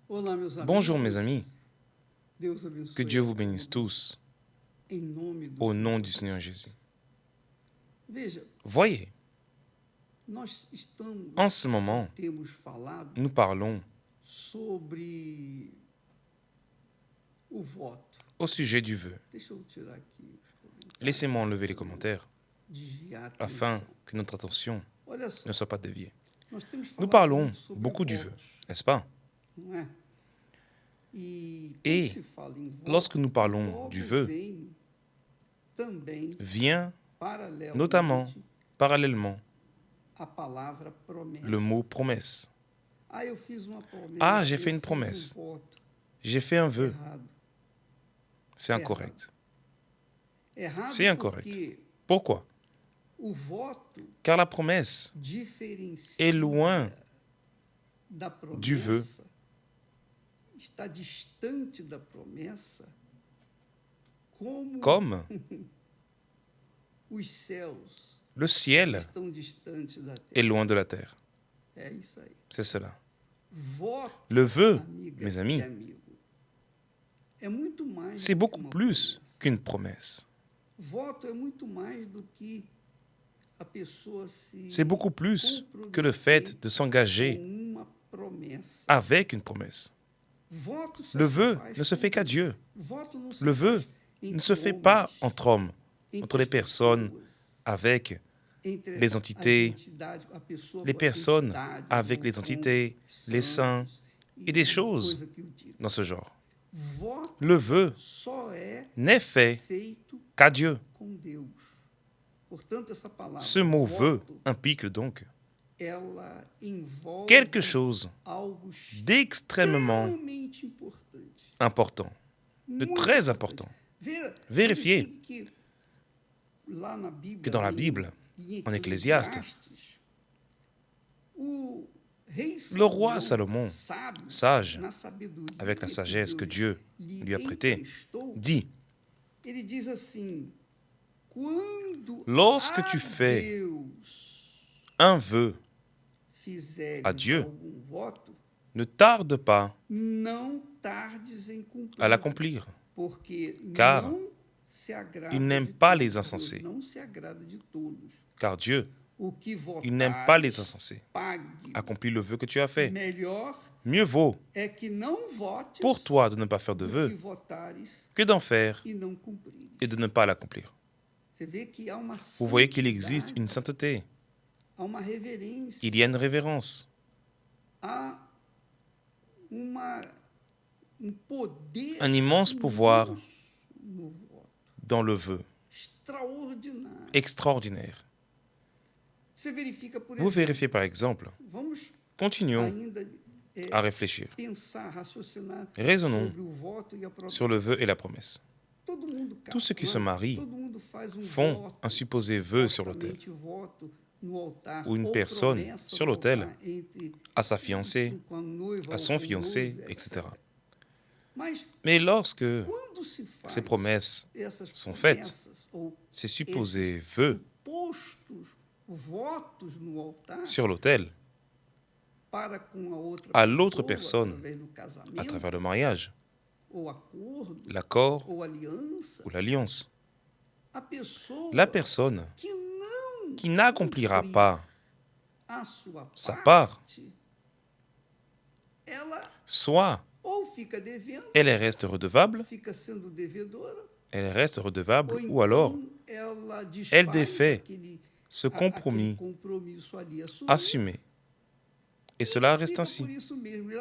Olá, meus Bonjour mes amigos. amis, Deus abençoe. que Dieu vous bénisse tous Em nome do au nom Senhor. du Seigneur Jésus. Veja, Voyez, nós estamos, en ce moment, temos falado nous parlons sobre o voto. au sujet du vœu. Deixa eu tirar aqui os comentários. Laissez-moi enlever les commentaires Desviar a afin atenção. que notre attention Olha só, ne soit pas déviée. nós temos Nous falado parlons muito sobre beaucoup du vœu, votos, n'est-ce pas? não é? E Et quando se fala em voto, lorsque nous parlons logo du vœu, vem também vient paralelamente notamment, parallèlement, a palavra promessa. le mot promesse. Ah, eu fiz uma promessa. Ah, j'ai fait eu une fiz promesse. voto. J'ai fait un vœu, Errado. c'est incorrect. Errado C'est incorrect. porque Pourquoi? o voto Car la promesse diferencia est loin da promessa, du vœu. está distante da promessa, comme os céus le ciel estão distantes da est terra. loin de la terre. É isso aí. C'est cela. Voto, Le vœu, amiga mes e amis, amigo, é muito mais c'est do que beaucoup uma plus promessa. qu'une promesse. Voto é muito mais do que a pessoa se C'est beaucoup plus que le fait de s'engager com uma promessa. avec une promesse. Voto só Le se vœu faz ne se com fait qu'à Deus. Dieu. Voto não se Le vœu faz entre ne se fait pas homens, entre hommes, entre entre les as personnes, pessoas, avec entre les as entités, entidades, a pessoa les com as personnes, entidades, avec ou les com entités, os les saints santos, et des choses coisa que o diga. dans ce genre. Voto Le vœu só é n'est fait feito qu'à Dieu. com Deus. Portanto, essa palavra Ce mot vœu voto, implique donc ela envolve quelque chose algo d'extrêmement extremamente importante. important, de Muito très importante. important. Ver- Vérifiez verifique que lá na Bíblia, que dans la em- Bible, em en Ecclésiaste, o rei le roi Salomão, Salomon, sábio, sage, na sabedoria avec la que sagesse que Dieu lhe lui a prêtée, emprestou, dit, ele diz assim: quando Lorsque a tu fais Deus un vœu, fizeres à Dieu, algum voto, ne tarde pas não tardes em cumprir, à l'accomplir, porque car não se agrada il n'aime de pas todos. les Deus insensés. não se agrada de todos. car Dieu, O que votares, il n'aime pas les insensés. pague. Accomplis le vœu que tu as fait. Melhor Mieux vaut é que não votes pour toi de ne pas faire de do que vœu votares que d'en faire e não cumprires. et de ne pas l'accomplir. Você vê que há uma Vous voyez qu'il santidade, existe une sainteté, há uma reverência, il y a une révérence, há poder, un immense pouvoir no voto, dans le vœu, extraordinário. extraordinaire. Você verifica, por Vous exemplo, vérifiez par exemple, vamos continuons ainda à réfléchir. pensar, raciocinar Raisonnons sobre o voto e a promessa. sur le vœu et la promesse. Todo mundo Tous ceux qui se casa, marient todo mundo faz font voto, un supposé vœu sur l'autel, supostamente voto no altar, ou une ou personne promessa sur no l'autel altar entre à sa fiancée, com a noiva à ou son com o fiancé, noivo, etc. Mas Mais lorsque quando se faz ces promesses, essas sont faites, promessas ou ces supposés esses vœux supostos votos no altar sur l'autel, para com a outra à l'autre pessoa, personne, através do à casamento, travers le mariage, ou acordo, l'accord ou aliança, ou l'alliance, a pessoa la personne que não qui n'accomplira cumprir pas a sua sa parte, ela soit ou fica devendo, elle reste redevable, fica sendo devedora, elle reste redevable, ou ou alors ela desfaz elle défait aquele, ce aquele compromis compromisso ali assumido, assumé. Et cela reste fica ainsi. por isso mesmo.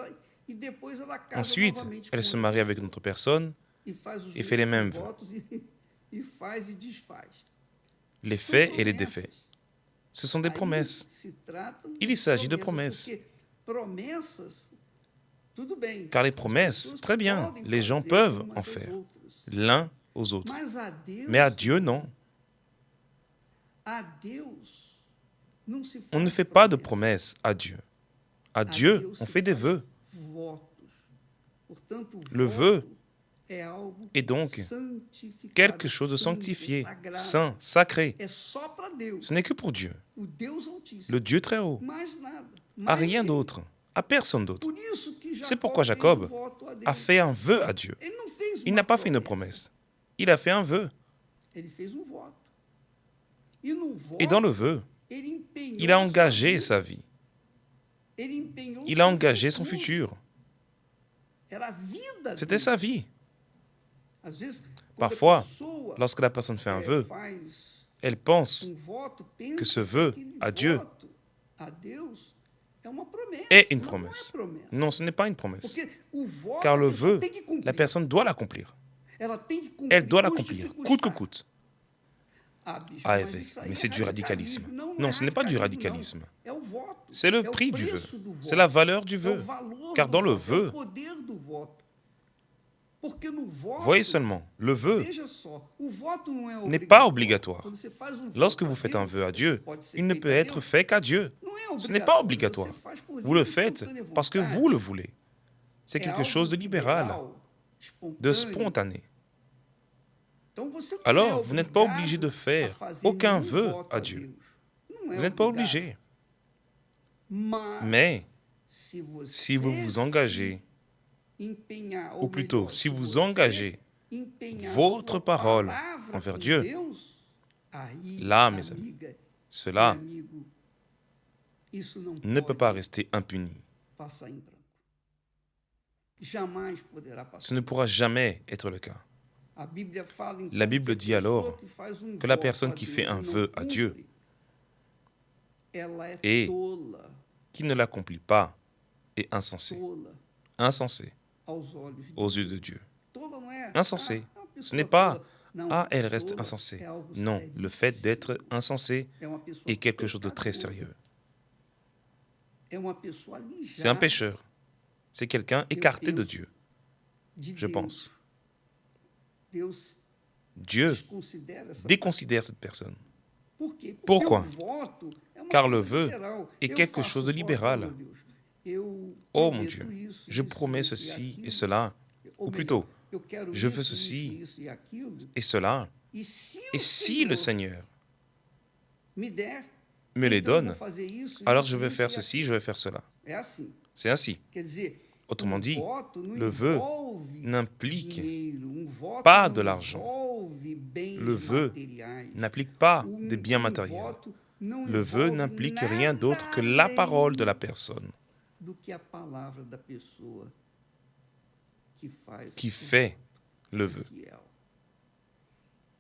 E depois ela casa Ensuite, novamente elle com se ele marie avec une autre personne e faz os et fait les mêmes mesmos vœux. votos e faz e desfaz. Les São faits et les promessas. défaits. Ce sont des Aí promesses. se trata Il y s'agit de promessas, promesses. porque promessas, tudo bem. Car les As promesses, pessoas très bien, podem les gens fazer peuvent umas en às faire, outras. l'un aux autres. Mas a Deus, Mais à Dieu, non. a Deus não se On ne faz fait pas de promessas. promesses à Dieu. À Dieu, on se fait des faz vœux. votos. Portanto, o Le voto vœu é algo est donc santificado, quelque chose de santo, sanctifié, sagrado. saint, sacré. É só para Deus, Ce n'est que pour Dieu, o Deus Altíssimo. le Dieu très haut, Mais nada. à Mais rien ninguém. d'autre, à personne d'autre. Por isso que C'est pourquoi Jacob Jacob fez um voto a Deus. a fait un vœu à Dieu. Ele não fez Il uma n'a pas fait une promessa. promesse. Il a fait un vœu. Ele fez um voto. E no voto, Et dans le vœu, ele empenhou il a sua engagé vida. sa vie. Ele empenhou Il a seu engagé son futuro. futur. Era a vida C'était dele. sa vie. Às vezes, quando Parfois, a pessoa, lorsque la personne fait un vœu, faz elle pense voto, pensa que ce vœu aquele à Dieu voto a Deus é uma promessa. est une Não, promesse. Não é promessa. Non, ce n'est pas une promesse. Porque o voto, Car a le pessoa vœu, tem que cumprir. la personne doit l'accomplir. Ela tem que cumprir, Elle doit custe l'accomplir, que coûte que custar. coûte. Ah, bicho, Ah, mas ouais, isso aí mais é c'est du radicalisme. Non, é ce n'est pas du radicalisme, radicalisme. não. É o voto. C'est le É o prix du vœu. preço do voto. C'est la valeur du É o vœu. valor Car do dans le voto, é o vœu, poder do voto. Porque no voto, voyez seulement, le vœu veja só, o voto não é n'est pas obrigatório. obligatoire. Quando você faz um voto Lorsque a vous faites un Deus, vœu à Dieu, pode ser il ne feito peut a être Deus, fait qu'à Dieu. não é Ce n'est pas obrigatório, obligatoire. você faz por Vous le livre e faites espontânea parce que vontade. vous le voulez. C'est É quelque algo chose de libéral, liberal, de espontâneo. spontané. Então você não Alors, é vous n'êtes pas obrigado obligé de a faire fazer aucun nenhum vœu voto à a Dieu. Deus. Não é Vous n'êtes pas obrigado. obligé. Mais Si vous vous engagez, ou plutôt si vous engagez votre parole envers Dieu, là, mes amis, cela ne peut pas rester impuni. Ce ne pourra jamais être le cas. La Bible dit alors que la personne qui fait un vœu à Dieu et qui ne l'accomplit pas est insensé. Insensé aux yeux de Dieu. Insensé. Ce n'est pas « Ah, elle reste insensée ». Non, le fait d'être insensé est quelque chose de très sérieux. C'est un pécheur. C'est quelqu'un écarté de Dieu, je pense. Dieu déconsidère cette personne. Pourquoi? Car le vœu est quelque chose de libéral. Oh mon Dieu, je promets ceci et cela, ou plutôt, je veux ceci et cela. Et si le Seigneur me les donne, alors je vais faire ceci, je vais faire cela. C'est ainsi. Autrement dit, le vœu n'implique pas de l'argent. Le vœu n'implique pas des biens matériels. Le vœu n'implique rien d'autre que la parole de la personne qui fait le vœu,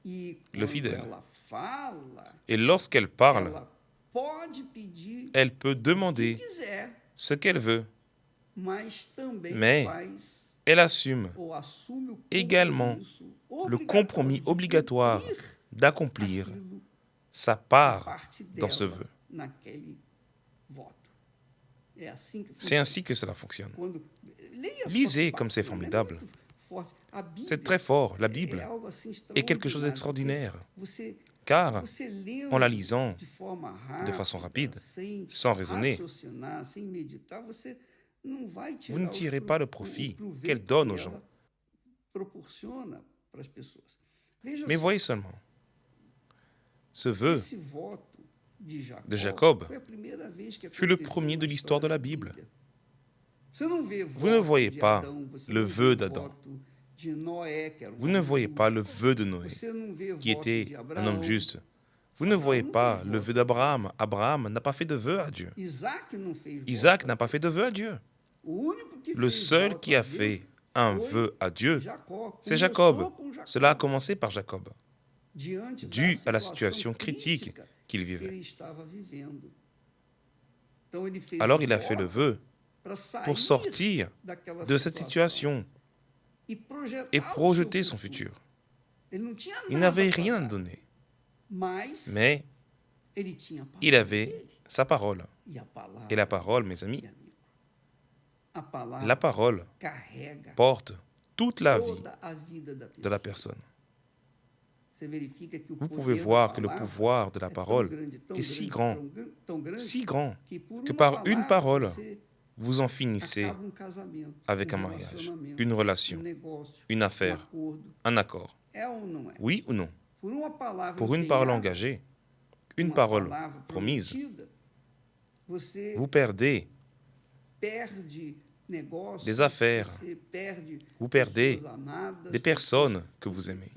le fidèle. Et lorsqu'elle parle, elle peut demander ce qu'elle veut, mais elle assume également le compromis obligatoire d'accomplir sa part dans ce vœu. C'est ainsi que cela fonctionne. Lisez comme c'est formidable. C'est très fort. La Bible est quelque chose d'extraordinaire. Car, en la lisant de façon rapide, sans raisonner, vous ne tirez pas le profit qu'elle donne aux gens. Mais voyez seulement, ce vœu de Jacob fut le premier de l'histoire de la Bible. Vous ne voyez pas le vœu d'Adam. Vous ne voyez pas le vœu de Noé, qui était un homme juste. Vous ne voyez pas le vœu d'Abraham. Abraham n'a pas fait de vœu à Dieu. Isaac n'a pas fait de vœu à Dieu. Le seul qui a fait un vœu à Dieu, c'est Jacob. Cela a commencé par Jacob, dû à la situation critique qu'il vivait. Alors il a fait le vœu pour sortir de cette situation et projeter son futur. Il n'avait rien à donner, mais il avait sa parole. Et la parole, mes amis, la parole porte toute la vie de la personne. Vous pouvez voir que le pouvoir de la parole est si grand que par une parole, vous en finissez avec un mariage, une relation, une affaire, un accord. Oui ou non? Pour une parole engagée, une parole promise, vous perdez des affaires, vous perdez des personnes que vous aimez,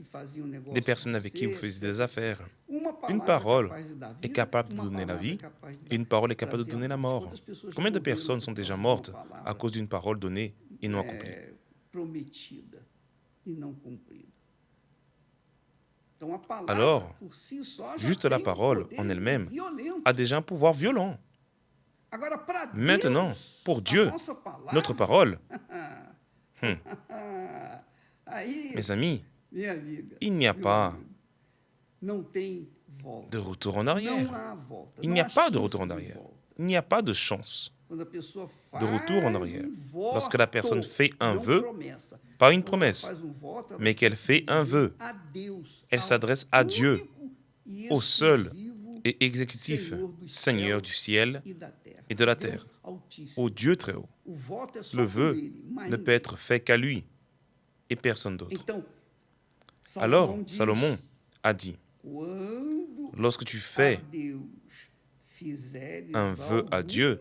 des personnes avec qui vous faisiez des affaires. Une parole est capable de donner la vie et une parole est capable de donner la mort. Combien de personnes sont déjà mortes à cause d'une parole donnée et non accomplie? Alors, juste la parole en elle-même a déjà un pouvoir violent. Maintenant, pour Dieu, notre parole, mes amis, il n'y a pas de retour en arrière. Il n'y a pas de retour en arrière. Il n'y a pas de chance de retour en arrière. Lorsque la personne fait un vœu, pas une promesse, mais qu'elle fait un vœu, elle s'adresse à Dieu, au seul et exécutif Seigneur du ciel et de la terre, au Dieu très haut. Le vœu ne peut être fait qu'à lui et personne d'autre. Alors, Salomon a dit, lorsque tu fais un vœu à Dieu,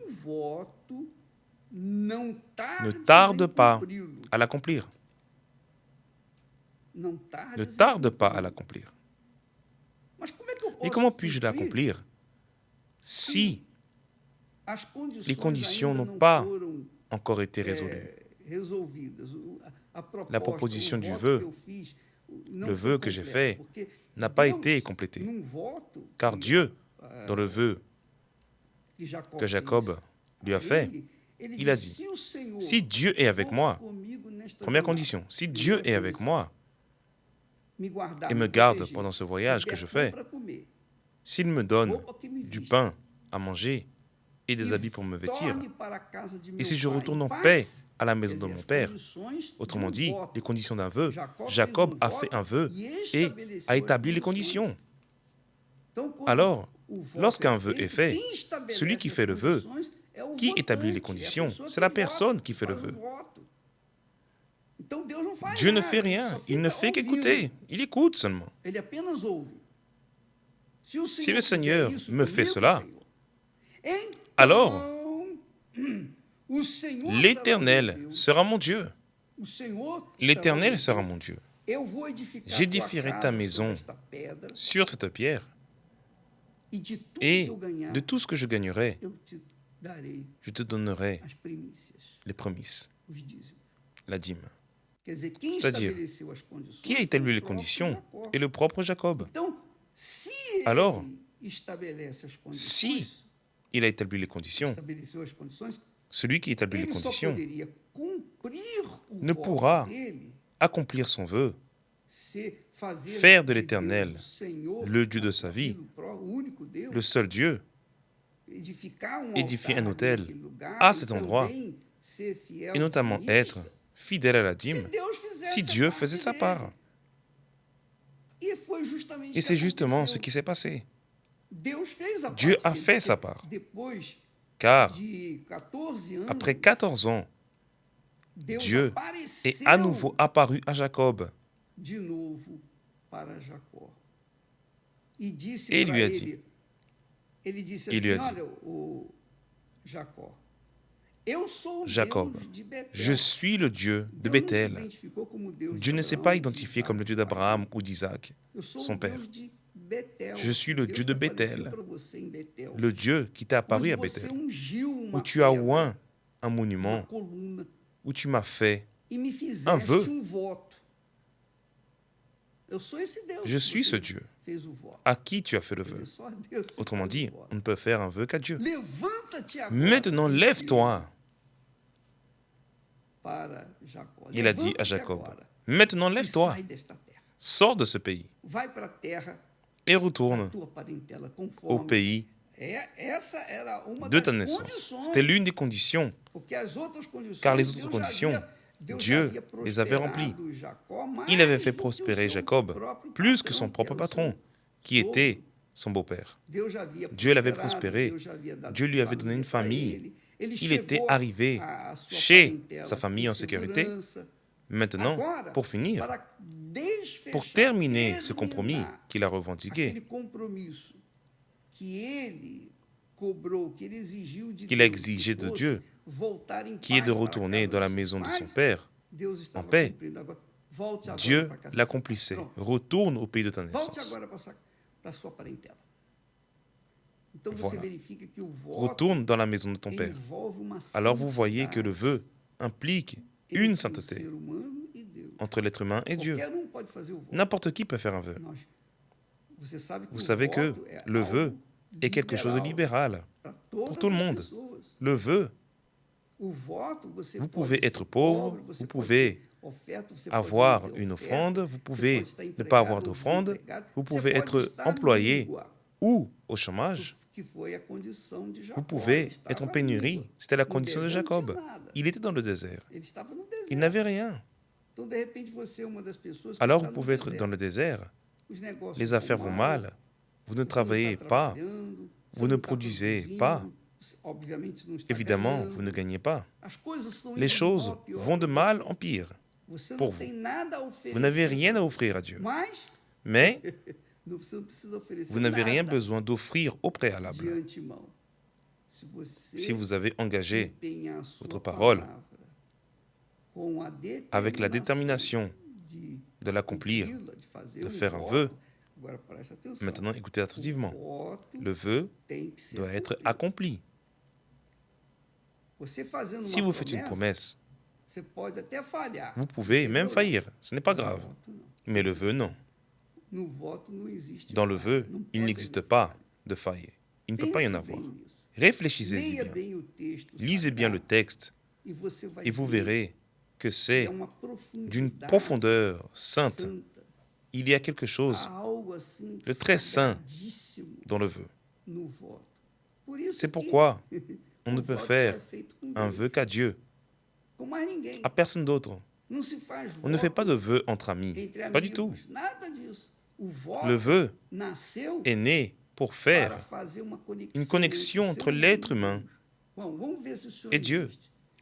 ne tarde pas à l'accomplir. Ne tarde pas à l'accomplir. Et comment puis-je l'accomplir si les conditions n'ont pas encore été résolues? La proposition du vœu, le vœu que j'ai fait, n'a pas été complété. Car Dieu, dans le vœu que Jacob lui a fait, il a dit, si Dieu est avec moi, première condition, si Dieu est avec moi et me garde pendant ce voyage que je fais, s'il me donne du pain à manger et des habits pour me vêtir, et si je retourne en paix à la maison de mon père, autrement dit, les conditions d'un vœu, Jacob a fait un vœu et a établi les conditions. Alors, lorsqu'un vœu est fait, celui qui fait le vœu, qui établit les conditions, c'est la personne qui fait le vœu. Dieu ne fait rien, il ne fait qu'écouter, il écoute seulement. Si le Seigneur me fait cela, alors l'Éternel sera mon Dieu. L'Éternel sera mon Dieu. J'édifierai ta maison sur cette pierre, et de tout ce que je gagnerai, je te donnerai les prémices, la dîme. C'est-à-dire, qui a établi les conditions est le propre Jacob. Alors, si il a établi les conditions, celui qui établit les conditions ne pourra accomplir son vœu, faire de l'Éternel le Dieu de sa vie, le seul Dieu, édifier un autel à cet endroit, et notamment être fidèle à la dîme, si Dieu faisait sa part. Et c'est justement ce qui s'est passé. Dieu a fait sa part, car après 14 ans, Dieu est à nouveau apparu à Jacob et il lui a dit, Jacob, je suis le Dieu de Bethel. Dieu ne s'est pas identifié comme le Dieu d'Abraham ou d'Isaac, son père. Je suis le Dieu de Bethel, le Dieu qui t'est apparu à Bethel, où tu as oint un monument, où tu m'as fait un vœu. Je suis ce Dieu à qui tu as fait le vœu. Autrement dit, on ne peut faire un vœu qu'à Dieu. Maintenant, lève-toi. Il a dit à Jacob, maintenant lève-toi, sors de ce pays et retourne au pays de ta naissance. C'était l'une des conditions, car les autres conditions, Dieu les avait remplies. Il avait fait prospérer Jacob plus que son propre patron, qui était son beau-père. Dieu l'avait prospéré, Dieu lui avait donné une famille. Il était arrivé chez sa famille en sécurité. Maintenant, pour finir, pour terminer ce compromis qu'il a revendiqué, qu'il a exigé de Dieu qui est de retourner dans la maison de son Père en paix, Dieu l'accomplissait. Retourne au pays de ta naissance. Voilà. Retourne dans la maison de ton Père. Alors vous voyez que le vœu implique une sainteté entre l'être humain et Dieu. N'importe qui peut faire un vœu. Vous savez que le vœu est quelque chose de libéral pour tout le monde. Le vœu, vous pouvez être pauvre, vous pouvez avoir une offrande, vous pouvez ne pas avoir d'offrande, vous pouvez être employé ou au chômage, vous pouvez être en pénurie. C'était la condition de Jacob. Il était dans le désert. Il n'avait rien. Alors vous pouvez être dans le désert. Les affaires vont mal. Vous ne travaillez pas. Vous ne produisez pas. Évidemment, vous ne gagnez pas. Les choses vont de mal en pire pour vous. Vous n'avez rien à offrir à Dieu. Mais vous n'avez rien besoin d'offrir au préalable. Si vous avez engagé votre parole avec la détermination de l'accomplir, de faire un vœu, maintenant écoutez attentivement, le vœu doit être accompli. Si vous faites une promesse, vous pouvez même faillir, ce n'est pas grave. Mais le vœu, non. Dans le vœu, il n'existe pas de faille. Il ne peut pas y en avoir. Réfléchissez-y bien. Lisez bien le texte et vous verrez que c'est d'une profondeur sainte. Il y a quelque chose de très saint dans le vœu. C'est pourquoi on ne peut faire un vœu qu'à Dieu, à personne d'autre. On ne fait pas de vœu entre amis, pas du tout. Le vœu est né pour faire une connexion entre l'être humain et Dieu.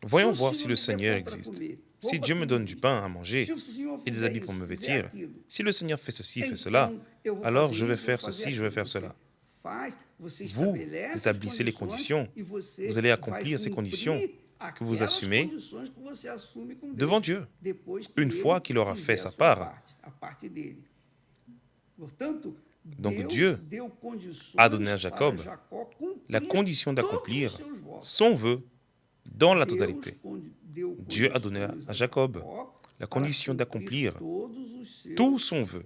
Voyons voir si le Seigneur existe. Si Dieu me donne du pain à manger et des habits pour me vêtir, si le Seigneur fait ceci, fait cela, alors je vais faire ceci, je vais faire cela. Vous établissez les conditions, vous allez accomplir ces conditions que vous assumez devant Dieu, une fois qu'il aura fait sa part. Donc Dieu a donné à Jacob la condition d'accomplir son vœu dans la totalité. Dieu a donné à Jacob la condition d'accomplir tout son vœu,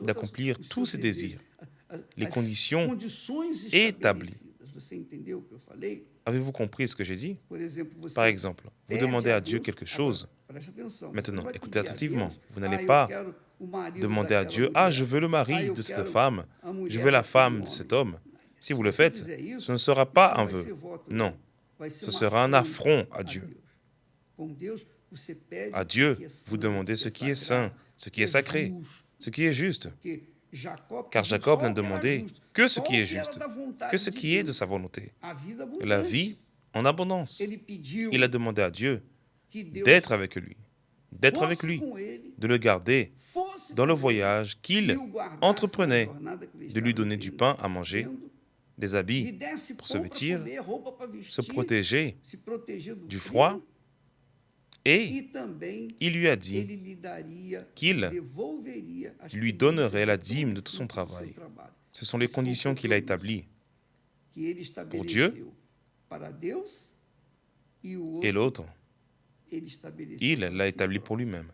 d'accomplir tous ses désirs, les conditions établies. Avez-vous compris ce que j'ai dit? Par exemple, vous demandez à Dieu quelque chose. Maintenant, écoutez attentivement. Vous n'allez pas demander à Dieu, « Ah, je veux le mari de cette femme, je veux la femme de cet homme. » Si vous le faites, ce ne sera pas un vœu. Non, ce sera un affront à Dieu. À Dieu, vous demandez ce qui est saint, ce qui est sacré, ce qui est juste. Car Jacob n'a demandé que ce qui est juste, que ce qui est de sa volonté. La vie en abondance. Il a demandé à Dieu d'être avec lui, de le garder dans le voyage qu'il entreprenait, de lui donner du pain à manger, des habits pour se vêtir, se protéger du froid, et il lui a dit qu'il lui donnerait la dîme de tout son travail. Ce sont les conditions qu'il a établies pour Dieu et l'autre. Il l'a établi pour lui-même.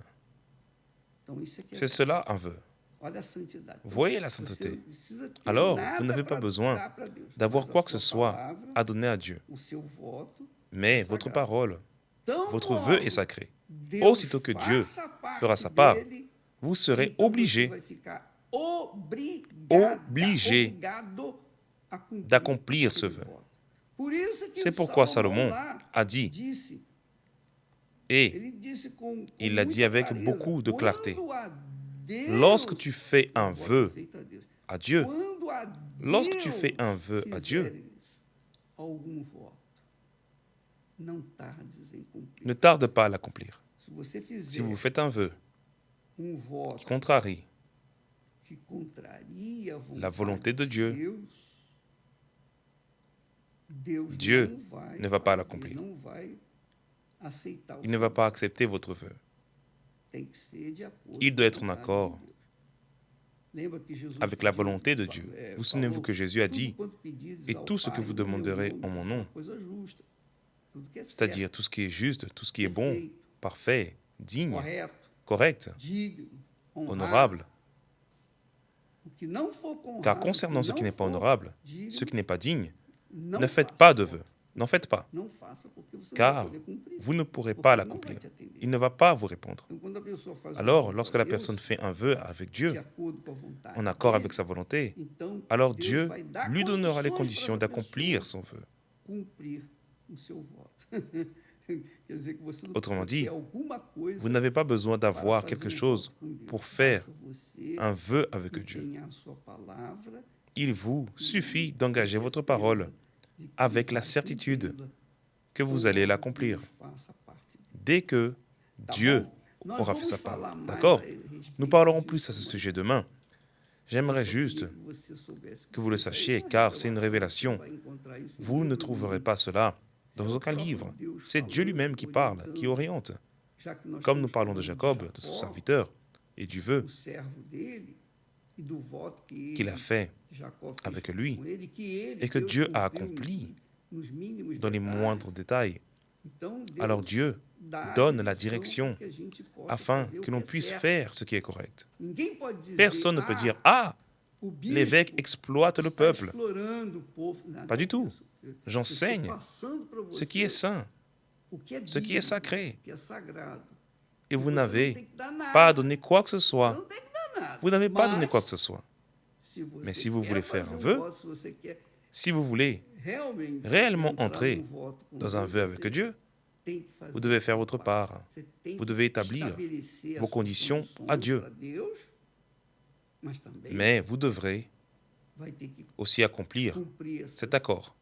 C'est cela un vœu. Voyez la sainteté. Alors, vous n'avez pas besoin d'avoir quoi que ce soit à donner à Dieu. Mais votre parole, votre vœu est sacré. Aussitôt que Dieu fera sa part, vous serez obligé d'accomplir ce vœu. C'est pourquoi Salomon a dit, et il l'a dit avec beaucoup de clarté, lorsque tu fais un vœu à Dieu, ne tarde pas à l'accomplir. Si vous faites un vœu qui contrarie la volonté de Dieu, Dieu ne va pas l'accomplir. Il ne va pas accepter votre vœu. Il doit être en accord avec la volonté de Dieu. Vous souvenez-vous que Jésus a dit, « Et tout ce que vous demanderez en mon nom, c'est-à-dire tout ce qui est juste, tout ce qui est bon, parfait, digne, correct, honorable. Car concernant ce qui n'est pas honorable, ce qui n'est pas digne, ne faites pas de vœux, n'en faites pas, car vous ne pourrez pas l'accomplir. Il ne va pas vous répondre. Alors, lorsque la personne fait un vœu avec Dieu, en accord avec sa volonté, alors Dieu lui donnera les conditions d'accomplir son vœu. Autrement dit, vous n'avez pas besoin d'avoir quelque chose pour faire un vœu avec Dieu. Il vous suffit d'engager votre parole avec la certitude que vous allez l'accomplir dès que Dieu aura fait sa part. D'accord? Nous parlerons plus à ce sujet demain. J'aimerais juste que vous le sachiez, car c'est une révélation. Vous ne trouverez pas cela dans aucun livre. C'est Dieu lui-même qui parle, qui oriente. Comme nous parlons de Jacob, de son serviteur, et du vœu qu'il a fait avec lui, et que Dieu a accompli dans les moindres détails. Alors Dieu donne la direction afin que l'on puisse faire ce qui est correct. Personne ne peut dire « Ah, l'évêque exploite le peuple ». Pas du tout. J'enseigne ce qui est saint, ce qui est sacré. Et vous n'avez pas donné quoi que ce soit. Vous n'avez pas donné quoi que ce soit. Mais si vous voulez faire un vœu, si vous voulez réellement entrer dans un vœu avec Dieu, vous devez faire votre part. Vous devez établir vos conditions à Dieu. Mais vous devrez aussi accomplir cet accord.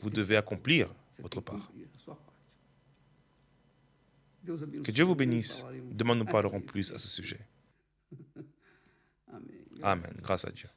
Vous devez accomplir votre part. Que Dieu vous bénisse. Demain, nous parlerons plus à ce sujet. Amen. Grâce à Dieu.